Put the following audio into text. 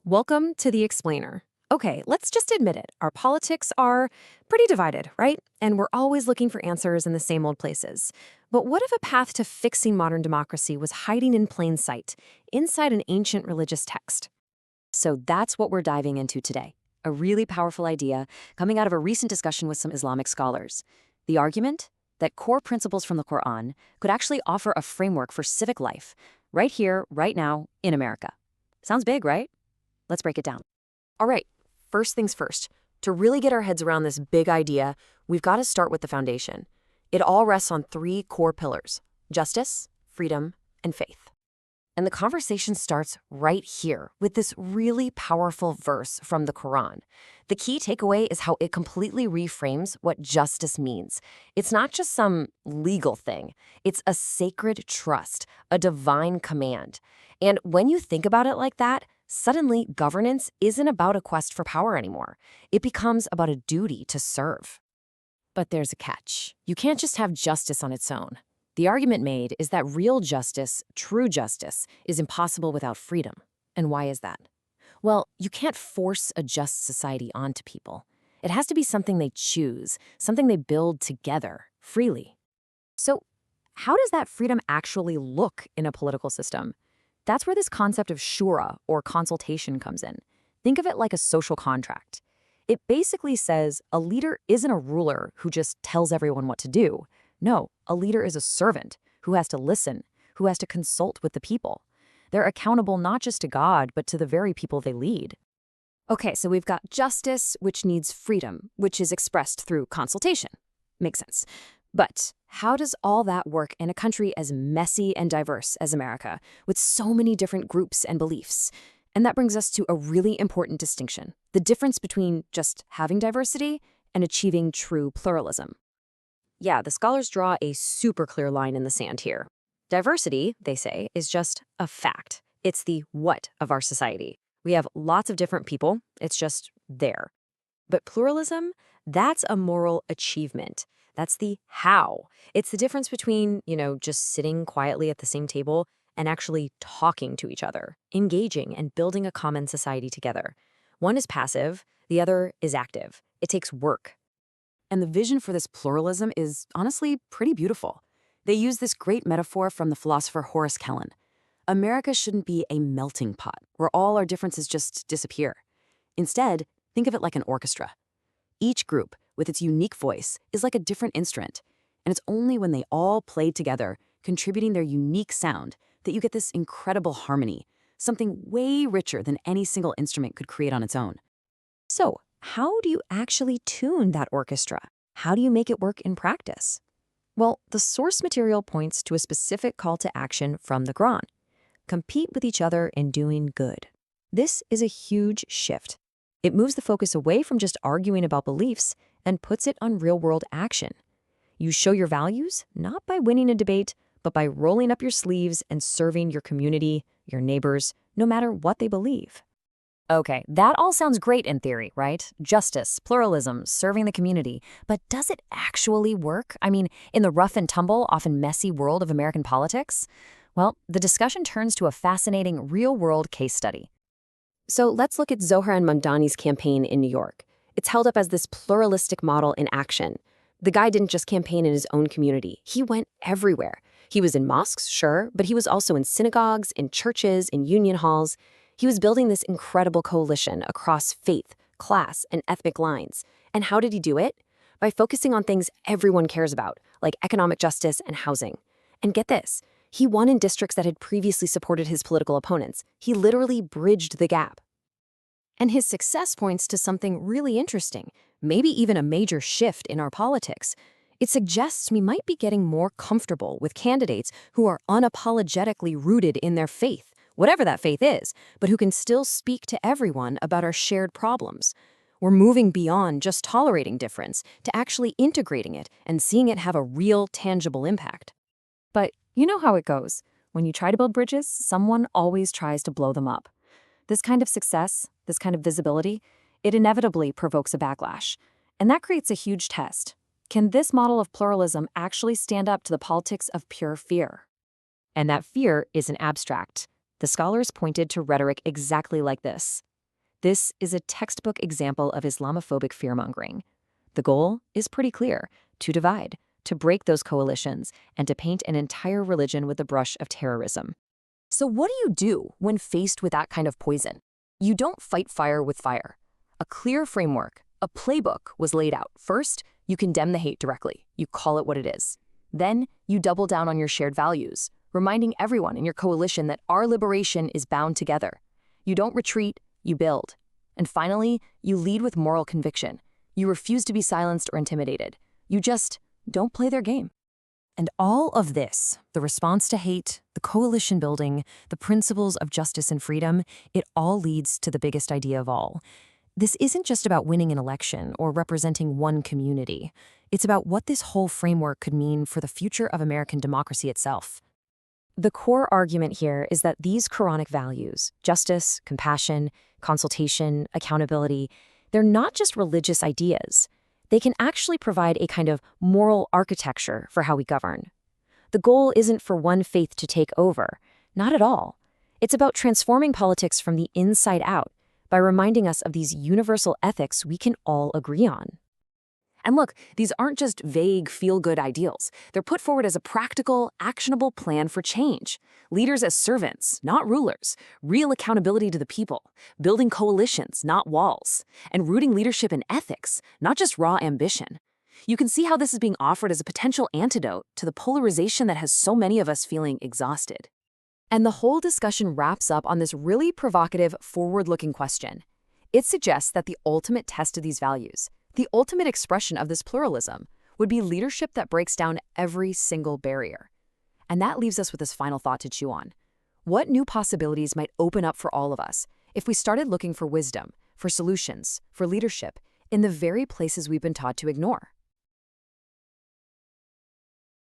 Welcome to The Explainer. Okay, let's just admit it. Our politics are pretty divided, right? And we're always looking for answers in the same old places. But what if a path to fixing modern democracy was hiding in plain sight, inside an ancient religious text? So that's what we're diving into today. A really powerful idea coming out of a recent discussion with some Islamic scholars. The argument that core principles from the Quran could actually offer a framework for civic life, right here, right now, in America. Sounds big, right? Let's break it down. All right, first things first. To really get our heads around this big idea, we've got to start with the foundation. It all rests on three core pillars: justice, freedom, and faith. And the conversation starts right here with this really powerful verse from the Quran. The key takeaway is how it completely reframes what justice means. It's not just some legal thing. It's a sacred trust, a divine command. And when you think about it like that, suddenly governance isn't about a quest for power anymore. It becomes about a duty to serve. But there's a catch. You can't just have justice on its own. The argument made is that real justice, true justice, is impossible without freedom. And why is that? Well, you can't force a just society onto people. It has to be something they choose, something they build together, freely. So, how does that freedom actually look in a political system? That's where this concept of Shura, or consultation, comes in. Think of it like a social contract. It basically says a leader isn't a ruler who just tells everyone what to do. No, a leader is a servant who has to listen, who has to consult with the people. They're accountable not just to God, but to the very people they lead. Okay, so we've got justice, which needs freedom, which is expressed through consultation. Makes sense. But how does all that work in a country as messy and diverse as America, with so many different groups and beliefs? And that brings us to a really important distinction: the difference between just having diversity and achieving true pluralism. Yeah, the scholars draw a super clear line in the sand here. Diversity, they say, is just a fact. It's the what of our society. We have lots of different people. It's just there. But pluralism, that's a moral achievement. That's the how. It's the difference between, just sitting quietly at the same table and actually talking to each other, engaging and building a common society together. One is passive, the other is active. It takes work. And the vision for this pluralism is honestly pretty beautiful. They use this great metaphor from the philosopher Horace Kellan. America shouldn't be a melting pot where all our differences just disappear. Instead, think of it like an orchestra. Each group, with its unique voice, is like a different instrument. And it's only when they all play together, contributing their unique sound, that you get this incredible harmony, something way richer than any single instrument could create on its own. So, how do you actually tune that orchestra? How do you make it work in practice? Well, the source material points to a specific call to action from the Quran. Compete with each other in doing good. This is a huge shift. It moves the focus away from just arguing about beliefs and puts it on real-world action. You show your values not by winning a debate, but by rolling up your sleeves and serving your community, your neighbors, no matter what they believe. Okay, that all sounds great in theory, right? Justice, pluralism, serving the community. But does it actually work? I mean, in the rough and tumble, often messy world of American politics? Well, the discussion turns to a fascinating real-world case study. So let's look at Zohran Mamdani's campaign in New York. It's held up as this pluralistic model in action. The guy didn't just campaign in his own community. He went everywhere. He was in mosques, sure, but he was also in synagogues, in churches, in union halls. He was building this incredible coalition across faith, class, and ethnic lines. And how did he do it? By focusing on things everyone cares about, like economic justice and housing. And get this, he won in districts that had previously supported his political opponents. He literally bridged the gap. And his success points to something really interesting, maybe even a major shift in our politics. It suggests we might be getting more comfortable with candidates who are unapologetically rooted in their faith, whatever that faith is, but who can still speak to everyone about our shared problems. We're moving beyond just tolerating difference to actually integrating it and seeing it have a real, tangible impact. But you know how it goes. When you try to build bridges, someone always tries to blow them up. This kind of success, this kind of visibility, it inevitably provokes a backlash. And that creates a huge test. Can this model of pluralism actually stand up to the politics of pure fear? And that fear isn't abstract. The scholars pointed to rhetoric exactly like this. This is a textbook example of Islamophobic fear-mongering. The goal is pretty clear: to divide, to break those coalitions, and to paint an entire religion with the brush of terrorism. So what do you do when faced with that kind of poison? You don't fight fire with fire. A clear framework, a playbook was laid out. First, you condemn the hate directly. You call it what it is. Then, you double down on your shared values, reminding everyone in your coalition that our liberation is bound together. You don't retreat, you build. And finally, you lead with moral conviction. You refuse to be silenced or intimidated. You just don't play their game. And all of this, the response to hate, the coalition building, the principles of justice and freedom, it all leads to the biggest idea of all. This isn't just about winning an election or representing one community. It's about what this whole framework could mean for the future of American democracy itself. The core argument here is that these Quranic values, justice, compassion, consultation, accountability, they're not just religious ideas. They can actually provide a kind of moral architecture for how we govern. The goal isn't for one faith to take over, not at all. It's about transforming politics from the inside out by reminding us of these universal ethics we can all agree on. And look, these aren't just vague, feel-good ideals. They're put forward as a practical, actionable plan for change. Leaders as servants, not rulers. Real accountability to the people. Building coalitions, not walls. And rooting leadership in ethics, not just raw ambition. You can see how this is being offered as a potential antidote to the polarization that has so many of us feeling exhausted. And the whole discussion wraps up on this really provocative, forward-looking question. It suggests that the ultimate test of these values, the ultimate expression of this pluralism, would be leadership that breaks down every single barrier. And that leaves us with this final thought to chew on. What new possibilities might open up for all of us if we started looking for wisdom, for solutions, for leadership, in the very places we've been taught to ignore?